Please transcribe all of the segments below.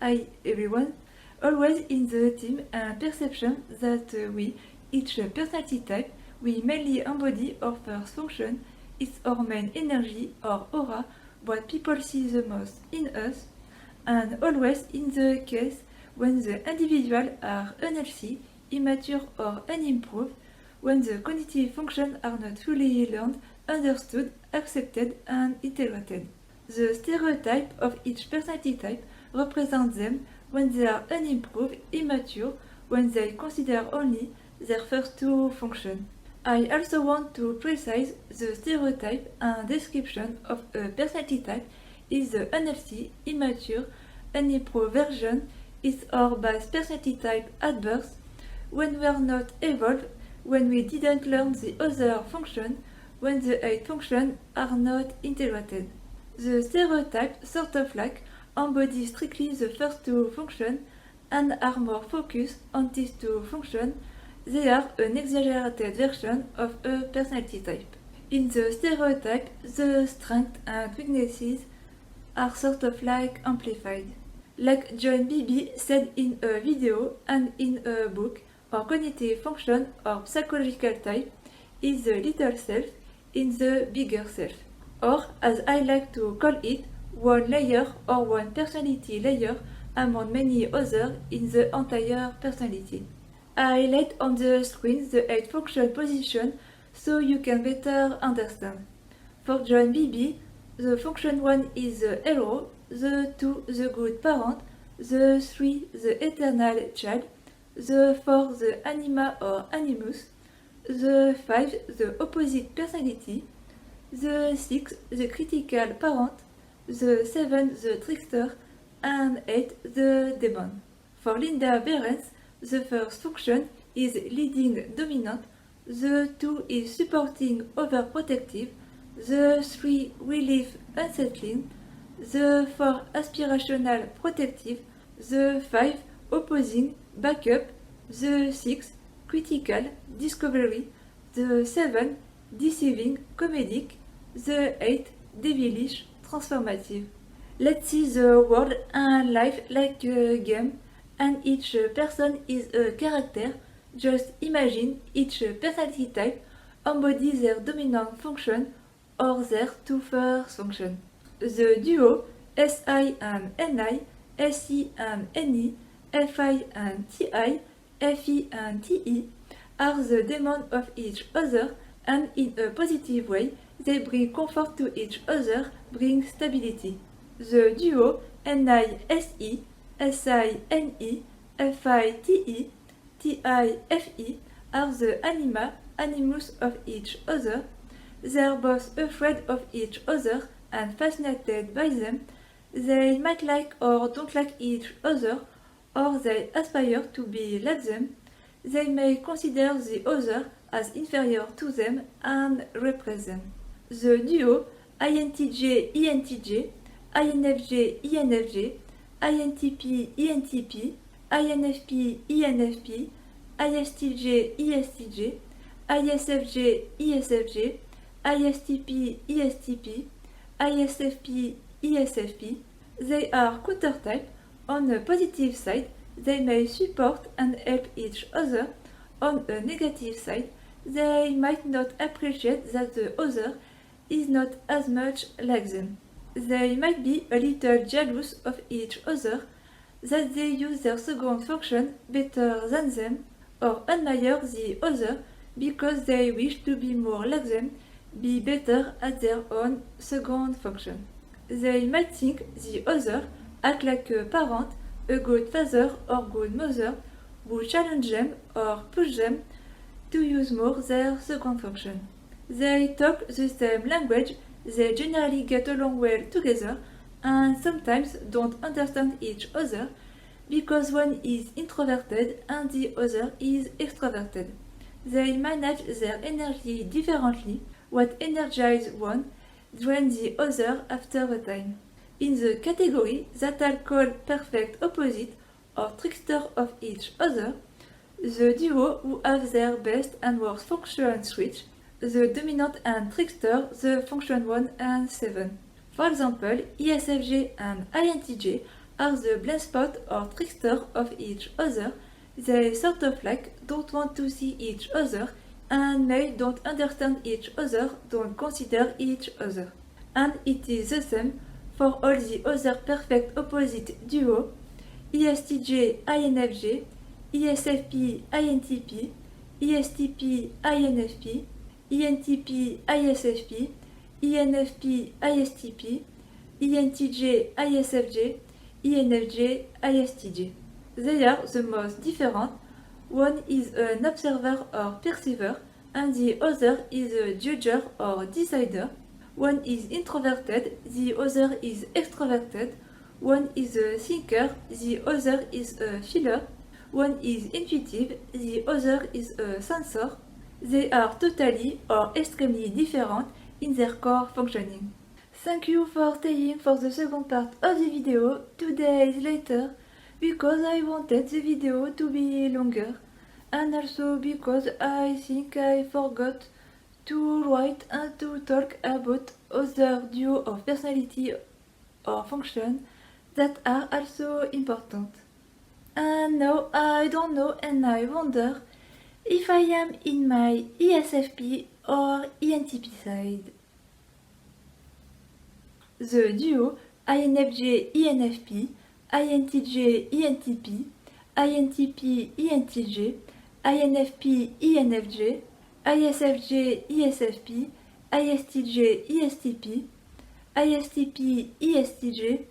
Hi everyone. Always in the team and perception that we, each personality type, we mainly embody our first function, it's our main energy or aura, what people see the most in us, and always in the case when the individual are unhealthy, immature or unimproved, when the cognitive functions are not fully learned, understood, accepted and integrated. The stereotype of each personality type represents them when they are unimproved, immature, when they consider only their first two functions. I also want to precise the stereotype and description of a personality type is the unhealthy, immature, unimproved version is our base personality type at birth, when we are not evolved, when we didn't learn the other function, when the 8 functions are not integrated. The stereotype sort of like embodies strictly the first two functions and are more focused on these two functions. They are an exaggerated version of a personality type. In the stereotype, the strengths and weaknesses are sort of like amplified. Like John Beebe said in a video and in a book, our cognitive function or psychological type is the little self in the bigger self, or as I like to call it, one layer or one personality layer among many others in the entire personality. I laid on the screen the 8 function position so you can better understand. For John Beebe, the function 1 is the hero, the 2 the good parent, the 3 the eternal child, the 4 the anima or animus, the 5 the opposite personality, the 6 the critical parent, the 7 the trickster, and 8 the demon. For Linda Behrens, the first function is leading dominant, the 2 is supporting overprotective, the 3 relief unsettling, the 4 aspirational protective, the 5 opposing backup, the 6 critical discovery, the 7 deceiving comedic, the 8 devilish transformative. Let's see the world and life like a game, and each person is a character. Just imagine each personality type embodies their dominant function or their two first function. The duo SI and NI, SE and NE, FI and TI, FE and TE are the demon of each other, and in a positive way they bring comfort to each other, bring stability. The duo NI-SE, SI-NE, FI-TE, TI-FE are the anima, animus of each other. They are both afraid of each other and fascinated by them. They might like or don't like each other, or they aspire to be like them. They may consider the other as inferior to them and repress them. The duo INTJ-ENTJ, INFJ-ENFJ, INTP-ENTP, INFP-ENFP, ISTJ-ESTJ, ISFJ-ESFJ, ISTP-ESTP, ISFP-ESFP. They are countertype. On a positive side, they may support and help each other. On a negative side, they might not appreciate that the other is not as much like them. They might be a little jealous of each other, that they use their second function better than them, or admire the other because they wish to be more like them, be better at their own second function. They might think the other act like a parent, a good father or good mother, who challenge them or push them to use more their second function. They talk the same language, they generally get along well together, and sometimes don't understand each other because one is introverted and the other is extroverted. They manage their energy differently. What energizes one drains the other after a time. In the category that I'll call perfect opposite or trickster of each other, the duo who have their best and worst function switch, the dominant and trickster, the function 1 and 7. For example, ESFJ and INTJ are the blind spot or trickster of each other. They sort of like don't want to see each other and may don't understand each other, don't consider each other. And it is the same for all the other perfect opposite duo, ESTJ INFJ, ESFP INTP, ESTP INFP, ENTP ISFP, ENFP ISTP, ENTJ ISFJ, ENFJ ISTJ. They are the most different. One is an observer or perceiver, and the other is a judger or decider. One is introverted, the other is extroverted. One is a thinker, the other is a feeler. One is intuitive, the other is a sensor. They are totally or extremely different in their core functioning. Thank you for staying for the second part of the video 2 days later, because I wanted the video to be longer, and also because I think I forgot to write and to talk about other duo of personality or function that are also important. And now I don't know, and I wonder if I am in my ESFP or ENTP side. The duo INFJ-ENFP, INTJ-ENTP, INTP-ENTJ, INFP-ENFJ, ISFJ-ESFP, ISTJ-ESTP, ISTP-ESTJ,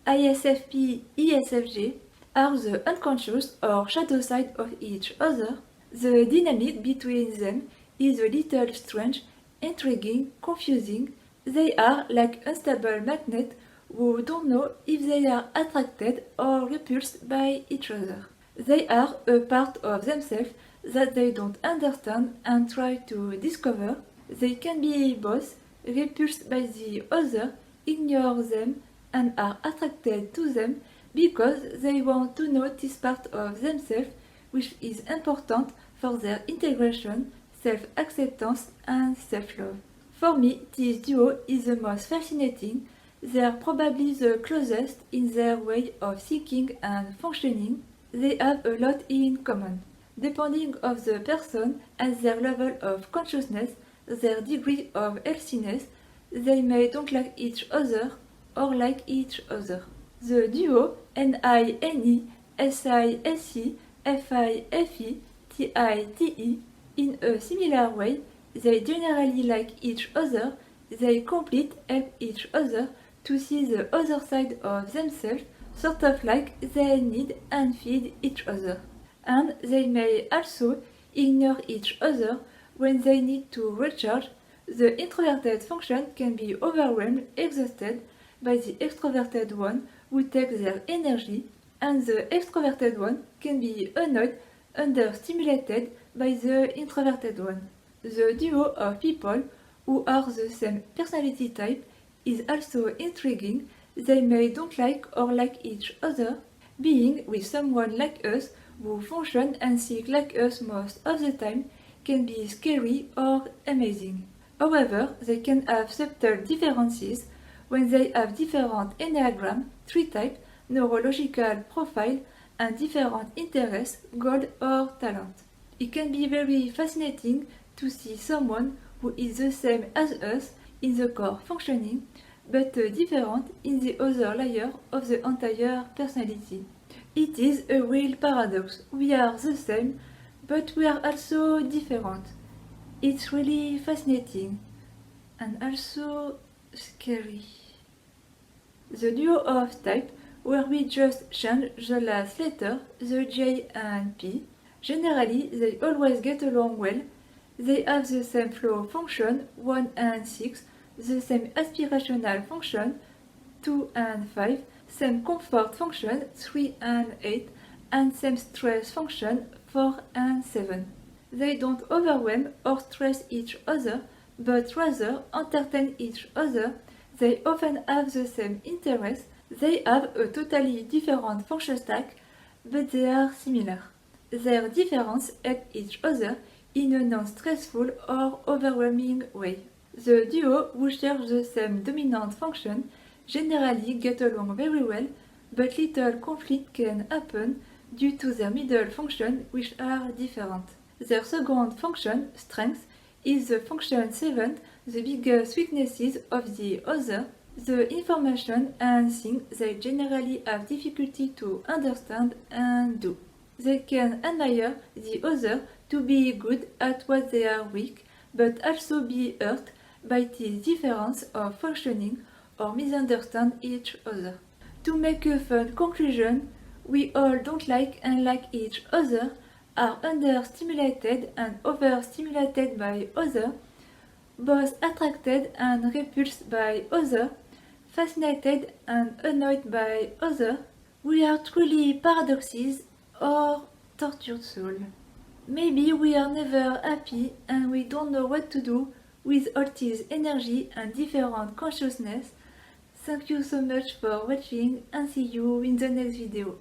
ISFP-ESFJ are the unconscious or shadow side of each other. The dynamic between them is a little strange, intriguing, confusing. They are like unstable magnets who don't know if they are attracted or repulsed by each other. They are a part of themselves that they don't understand and try to discover. They can be both repulsed by the other, ignore them, and are attracted to them because they want to know this part of themselves, which is important for their integration, self-acceptance, and self-love. For me, this duo is the most fascinating. They are probably the closest in their way of thinking and functioning. They have a lot in common. Depending on the person and their level of consciousness, their degree of healthiness, they may don't like each other or like each other. The duo NINE, SISE, FIFE, TITE, in a similar way, they generally like each other, they complete help each other to see the other side of themselves, sort of like they need and feed each other. And they may also ignore each other when they need to recharge. The introverted function can be overwhelmed, exhausted by the extroverted one who takes their energy, and the extroverted one can be annoyed, understimulated by the introverted one. The duo of people who are the same personality type is also intriguing. They may don't like or like each other. Being with someone like us who function and think like us most of the time can be scary or amazing. However, they can have subtle differences when they have different enneagram, tree type, neurological profile, and different interests, goals or talent. It can be very fascinating to see someone who is the same as us in the core functioning, but different in the other layer of the entire personality. It is a real paradox. We are the same, but we are also different. It's really fascinating and also scary. The duo of type, where we just change the last letter, the J and P. Generally, they always get along well. They have the same flow function, 1 and 6, the same aspirational function, 2 and 5, same comfort function, 3 and 8, and same stress function, 4 and 7. They don't overwhelm or stress each other, but rather entertain each other. They often have the same interests. They have a totally different function stack, but they are similar. Their differences help each other in a non-stressful or overwhelming way. The duo who share the same dominant function generally get along very well, but little conflict can happen due to their middle function which are different. Their second function, strength, is the function 7, the biggest weaknesses of the other, the information and things they generally have difficulty to understand and do. They can admire the other to be good at what they are weak, but also be hurt by this difference of functioning or misunderstand each other. To make a fun conclusion, we all don't like and like each other, are understimulated and overstimulated by other, both attracted and repulsed by other, fascinated and annoyed by other. We are truly paradoxes or tortured soul. Maybe we are never happy and we don't know what to do with all this energy and different consciousness. Thank you so much for watching and see you in the next video.